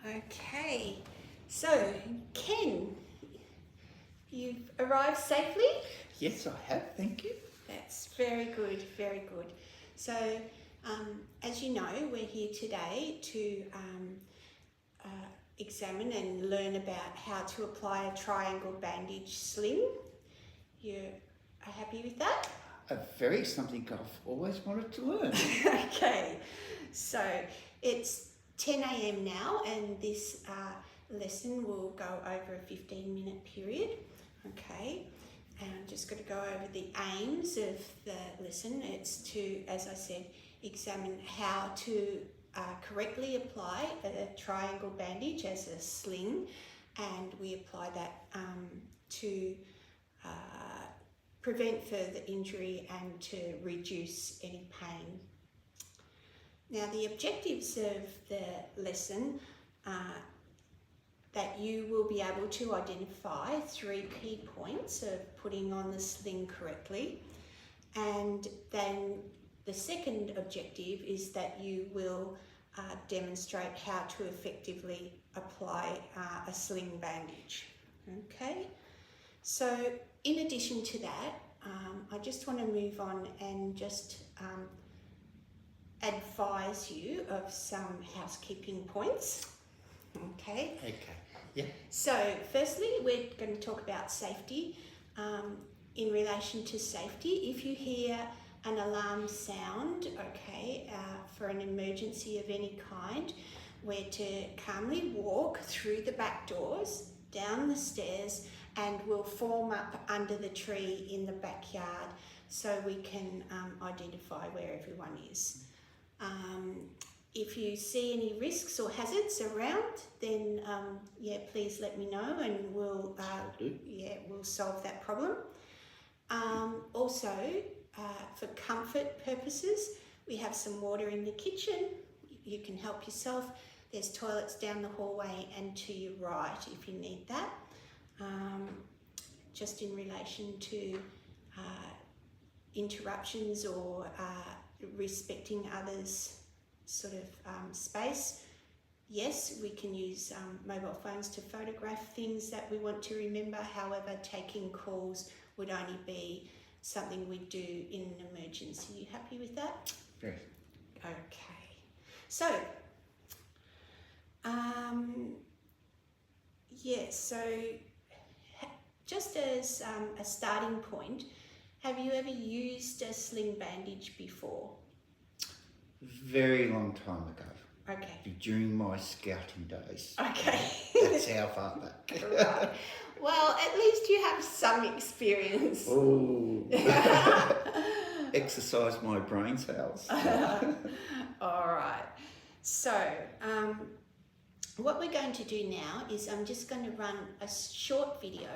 Okay, so Ken, you've arrived safely? Yes, I have, thank you. That's very good, very good. So, as you know, we're here today to examine and learn about how to apply a triangle bandage sling. You are happy with that? Very something I've always wanted to learn. Okay, so it's 10 a.m. now, and this lesson will go over a 15-minute period. Okay, and I'm just going to go over the aims of the lesson. It's to, as I said, examine how to correctly apply a triangle bandage as a sling, and we apply that to prevent further injury and to reduce any pain. Now, the objectives of the lesson are that you will be able to identify 3 key points of putting on the sling correctly, and then the second objective is that you will demonstrate how to effectively apply a sling bandage. Okay, so in addition to that, I just want to move on and just advise you of some housekeeping points. Okay. Okay, yeah. So firstly, we're going to talk about safety. In relation to safety, if you hear an alarm sound, okay, for an emergency of any kind, we're to calmly walk through the back doors, down the stairs, and we'll form up under the tree in the backyard so we can identify where everyone is. If you see any risks or hazards around, then please let me know, and we'll solve that problem. Also, for comfort purposes, we have some water in the kitchen. You can help yourself. There's toilets down the hallway and to your right if you need that. Just in relation to interruptions or respecting others' sort of space. Yes, we can use mobile phones to photograph things that we want to remember. However, taking calls would only be something we do in an emergency. You happy with that? Very. Okay. So, just as a starting point, have you ever used a sling bandage before? Very long time ago. Okay. During my scouting days. Okay. That's how far back. Right. Well, at least you have some experience. Oh. Exercise my brain cells. All right. So, what we're going to do now is I'm just going to run a short video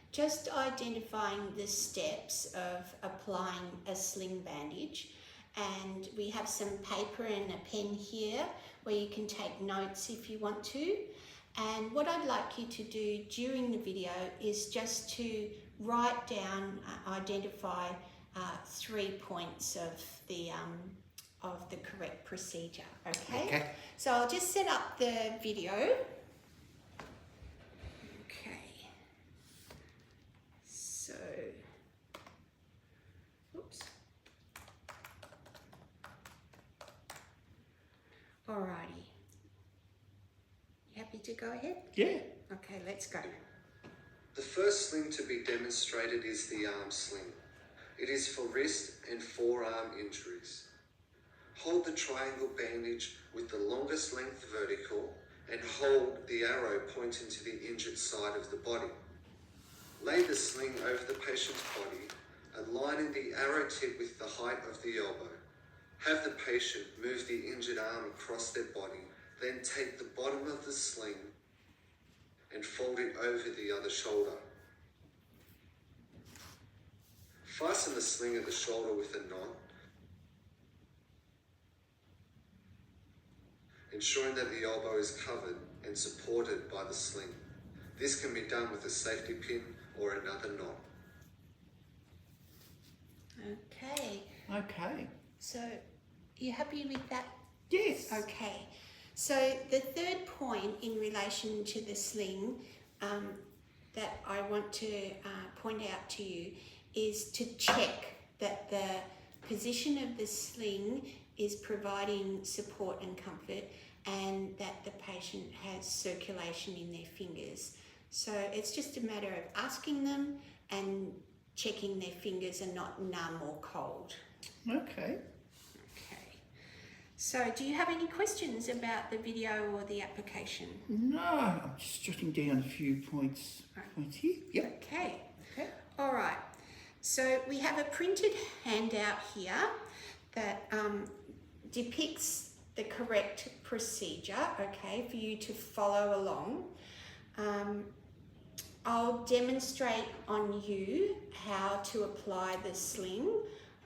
just identifying the steps of applying a sling bandage. And we have some paper and a pen here where you can take notes if you want to. And what I'd like you to do during the video is just to write down, identify 3 points of the correct procedure. Okay? Okay. So I'll just set up the video. Okay. So, oops. Alrighty. You happy to go ahead? Yeah. Okay, let's go. The first sling to be demonstrated is the arm sling. It is for wrist and forearm injuries. Hold the triangle bandage with the longest length vertical and hold the arrow pointing to the injured side of the body. Lay the sling over the patient's body, aligning the arrow tip with the height of the elbow. Have the patient move the injured arm across their body, then take the bottom of the sling and fold it over the other shoulder. Fasten the sling at the shoulder with a knot, ensuring that the elbow is covered and supported by the sling. This can be done with a safety pin or another knot. Okay. Okay. So, you happy with that? Yes. Okay. So the third point in relation to the sling that I want to point out to you is to check that the position of the sling is providing support and comfort, and that the patient has circulation in their fingers. So it's just a matter of asking them and checking their fingers are not numb or cold. Okay. Okay. So do you have any questions about the video or the application? No, I'm just jotting down a few points here. Yep. Okay. All right. So we have a printed handout here that depicts the correct procedure, okay, for you to follow along. I'll demonstrate on you how to apply the sling,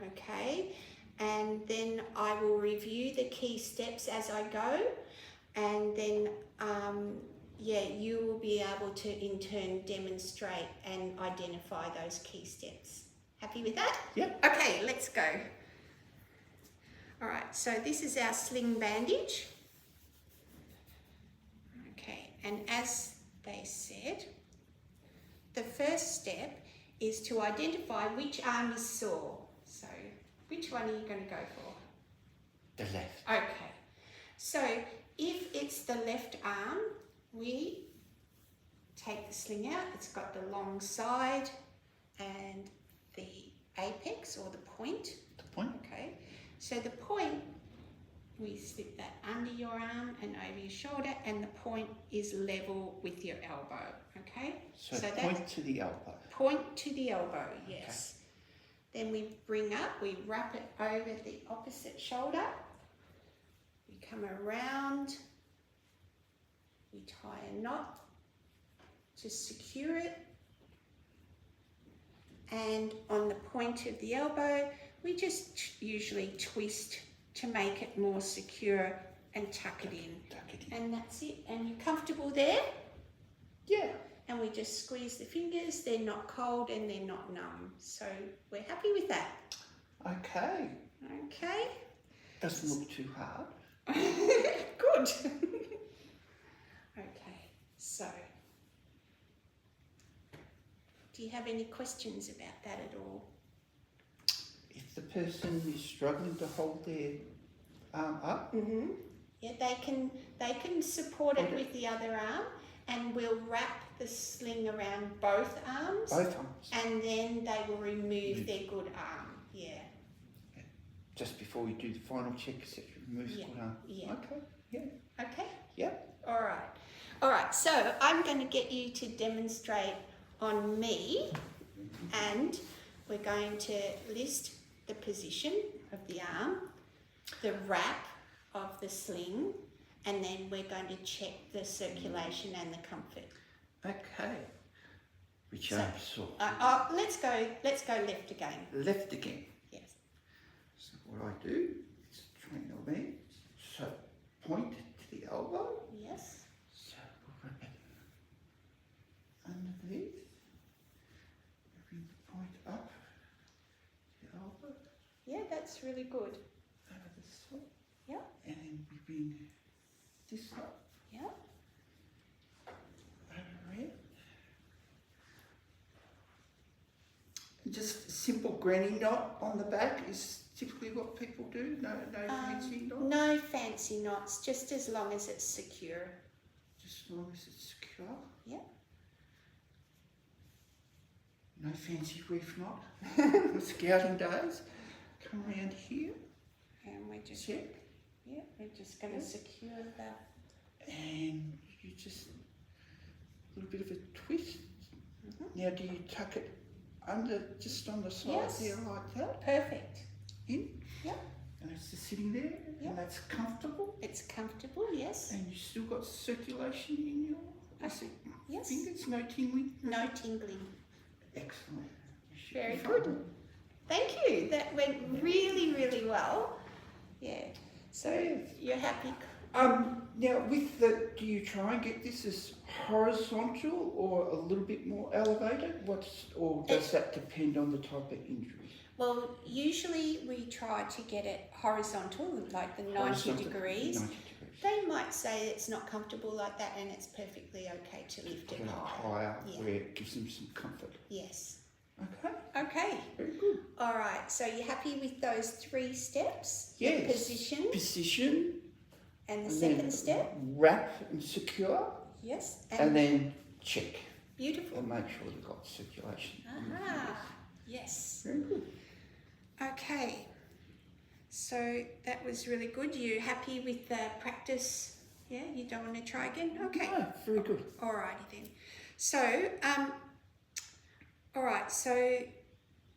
okay, and then I will review the key steps as I go, and then you will be able to in turn demonstrate and identify those key steps. Happy with that? Yep. Okay, let's go. All right, so this is our sling bandage. Okay, and as they said, the first step is to identify which arm is sore. So, which one are you going to go for? The left. Okay, so if it's the left arm, we take the sling out. It's got the long side and the apex or the point. The point. Okay, so the point, we slip that under your arm and over your shoulder, and the point is level with your elbow, okay? So point to the elbow. Point to the elbow, yes. Okay. Then we bring up, we wrap it over the opposite shoulder. We come around, we tie a knot to secure it. And on the point of the elbow, we just usually twist to make it more secure and tuck it in. And that's it. And you're comfortable there? Yeah. And we just squeeze the fingers. They're not cold and they're not numb. So we're happy with that. Okay. Okay. Doesn't look too hard. Good. Okay, so do you have any questions about that at all? If the person is struggling to hold their arm up, yeah, they can support it with the other arm, and we'll wrap the sling around both arms. Both arms. And then they will remove their good arm. Yeah. Just before we do the final check, etc. Remove the good arm. Yeah. Okay. Yeah. Okay. Yep. All right. All right. So I'm going to get you to demonstrate on me, and we're going to list the position of the arm, the wrap of the sling, and then we're going to check the circulation and the comfort. Okay. Which arm sore? Let's go left again. Left again. Yes. So what I do is train the leg. So point to the elbow. Yes. So we'll wrap it underneath. Bring the point up to the elbow. Yeah, that's really good. Over the side. Yeah. And then we bring this up. Yeah. Over it. Just a simple granny knot on the back is typically what people do. No fancy knot. No fancy knots, just as long as it's secure. Just as long as it's secure. Yeah. No fancy reef knot. For scouting days. Come around here. And we're just Check. Yeah, we're just going to secure that. And you just a little bit of a twist. Now do you tuck it under, just on the side there like that? Perfect. In. Yeah. And it's just sitting there, and that's comfortable. It's comfortable, yes. And you still got circulation in your Yes. fingers, no tingling. No tingling. Excellent. Very good. Thank you. That went really, really well. Yeah. So you're happy? Now with the, do you try and get this as horizontal or a little bit more elevated? Or does that depend on the type of injury? Well, usually we try to get it horizontal, like the 90 Horizontal, degrees. 90 degrees. They might say it's not comfortable like that, and it's perfectly okay to lift it Put it higher. higher Yeah. where it gives them some comfort. Yes. Okay, Okay. very good. All right. So you're happy with those 3 steps? Yes. The position Position. and the and second then step. Wrap and secure. Yes. And then check beautiful. and make sure you've got circulation. Aha. Yes. Very good. Okay. So that was really good. You happy with the practice? Yeah. You don't want to try again? Okay. No, very good. Alrighty then. So, all right. So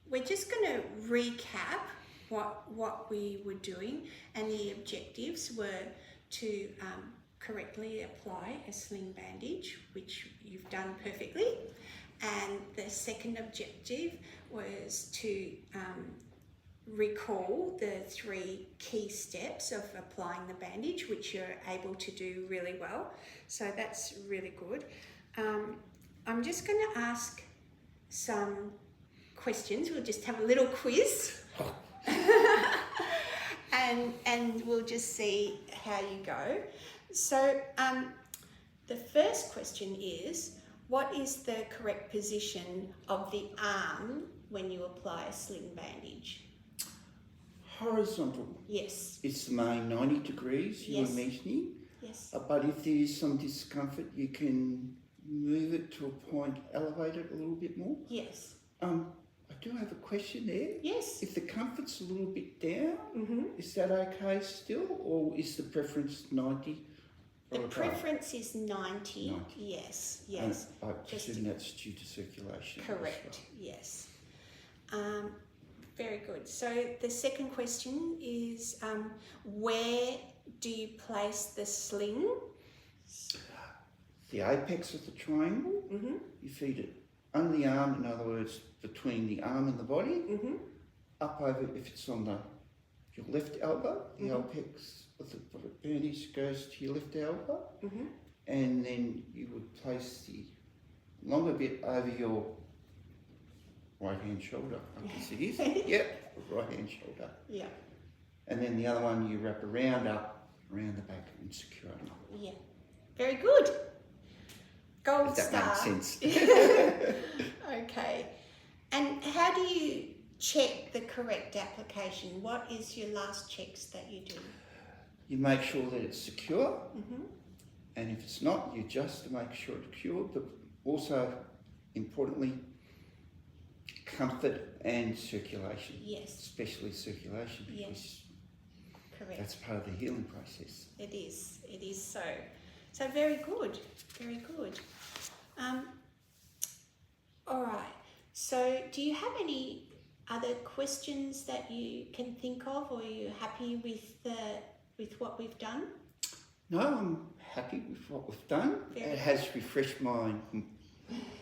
we're just going to recap what we were doing, and the objectives were to correctly apply a sling bandage, which you've done perfectly, and the second objective was to recall the 3 key steps of applying the bandage, which you're able to do really well. So that's really good. I'm just going to ask some questions. We'll just have a little quiz. and we'll just see how you go. So the first question is, what is the correct position of the arm when you apply a sling bandage? Horizontal. Yes. It's the main 90 degrees you Yes. were mentioning. Yes. But if there is some discomfort, you can move it to a point, elevate it a little bit more. Yes. I do have a question there. Yes. If the comfort's a little bit down, Mm-hmm. is that okay still, or is the preference 90? The or above? preference is 90. 90. Yes. Yes. And I Just presume that's due to circulation. as Correct. well. Yes. Very good. So the second question is, where do you place the sling? The apex of the triangle, Mm-hmm. you feed it under the arm, in other words, between the arm and the body, Mm-hmm. up over, if it's on your left elbow, the Mhm. apex of the bandage goes to your left elbow, Mm-hmm. and then you would place the longer bit over your right hand shoulder, I guess it is. Yep, right hand shoulder. Yeah. And then the other one you wrap around the back and secure it up. Yeah. Very good. Gold If that star. makes sense. Okay. And how do you check the correct application? What is your last checks that you do? You make sure that it's secure, Mm-hmm. and if it's not, you adjust to make sure it's secure, but also, importantly, comfort and circulation. Yes. Especially circulation, because Yes. Correct. that's part of the healing process. It is. It is so. So very good. Very good. All right. So do you have any other questions that you can think of, or are you happy with what we've done? No, I'm happy with what we've done. Very It has refreshed my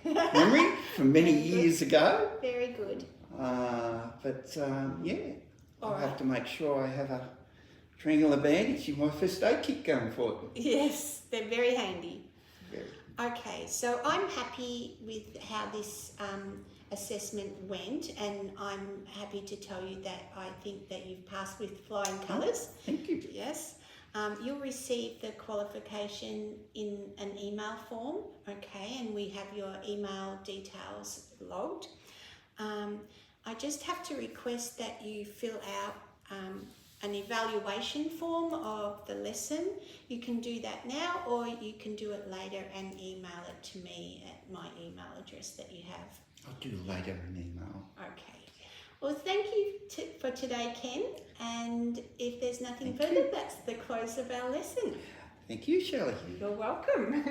memory from many Very good. years ago. Very good. Yeah, All I'll have right. to make sure I have a triangular bandage in my first aid kit going for it. Yes, they're very handy. Very. Okay, so I'm happy with how this assessment went, and I'm happy to tell you that I think that you've passed with flying colours. Thank you. Yes. You'll receive the qualification in an email form, okay, and we have your email details logged. I just have to request that you fill out an evaluation form of the lesson. You can do that now, or you can do it later and email it to me at my email address that you have. I'll do later an email. Okay. Well, thank you for today, Ken. And if there's nothing Thank further, you. that's the close of our lesson. Thank you, Shelley. You're welcome.